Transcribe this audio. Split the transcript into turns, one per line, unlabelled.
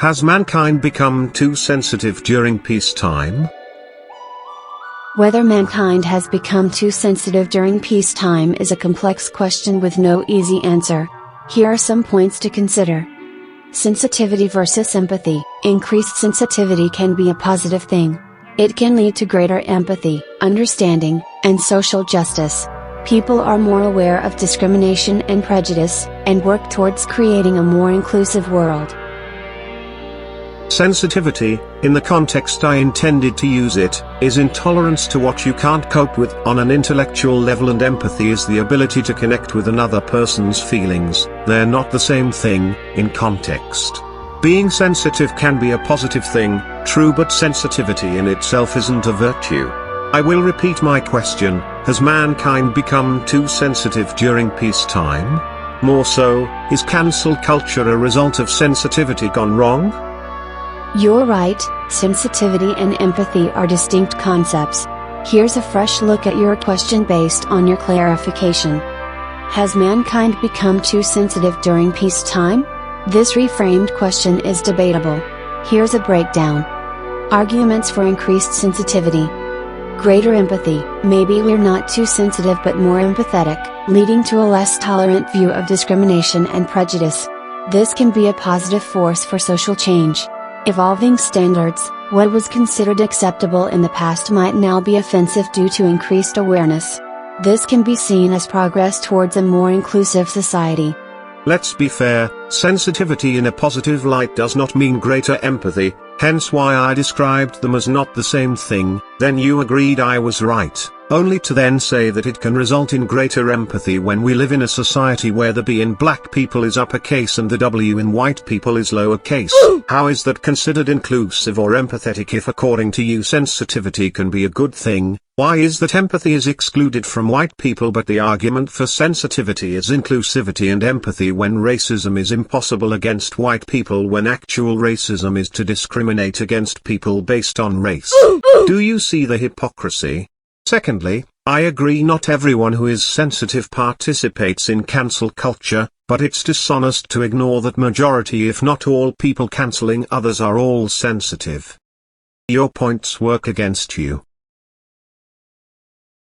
Has mankind become too sensitive during peacetime?
Whether mankind has become too sensitive during peacetime is a complex question with no easy answer. Here are some points to consider. Sensitivity versus empathy. Increased sensitivity can be a positive thing. It can lead to greater empathy, understanding, and social justice. People are more aware of discrimination and prejudice, and work towards creating a more inclusive world.
Sensitivity, in the context I intended to use it, is intolerance to what you can't cope with on an intellectual level, and empathy is the ability to connect with another person's feelings. They're not the same thing, in context. Being sensitive can be a positive thing, true, but sensitivity in itself isn't a virtue. I will repeat my question: has mankind become too sensitive during peacetime? More so, is cancel culture a result of sensitivity gone wrong?
You're right, sensitivity and empathy are distinct concepts. Here's a fresh look at your question based on your clarification. Has mankind become too sensitive during peacetime? This reframed question is debatable. Here's a breakdown. Arguments for increased sensitivity. Greater empathy. Maybe we're not too sensitive but more empathetic, leading to a less tolerant view of discrimination and prejudice. This can be a positive force for social change. Evolving standards. What was considered acceptable in the past might now be offensive due to increased awareness. This can be seen as progress towards a more inclusive society.
Let's be fair, sensitivity in a positive light does not mean greater empathy, hence why I described them as not the same thing. Then you agreed I was right, only to then say that it can result in greater empathy when we live in a society where the B in black people is uppercase and the W in white people is lowercase. How is that considered inclusive or empathetic if according to you sensitivity can be a good thing? Why is that empathy is excluded from white people but the argument for sensitivity is inclusivity and empathy when racism is impossible against white people, when actual racism is to discriminate against people based on race? Do you see the hypocrisy? Secondly, I agree not everyone who is sensitive participates in cancel culture, but it's dishonest to ignore that majority if not all people cancelling others are all sensitive. Your points work against you.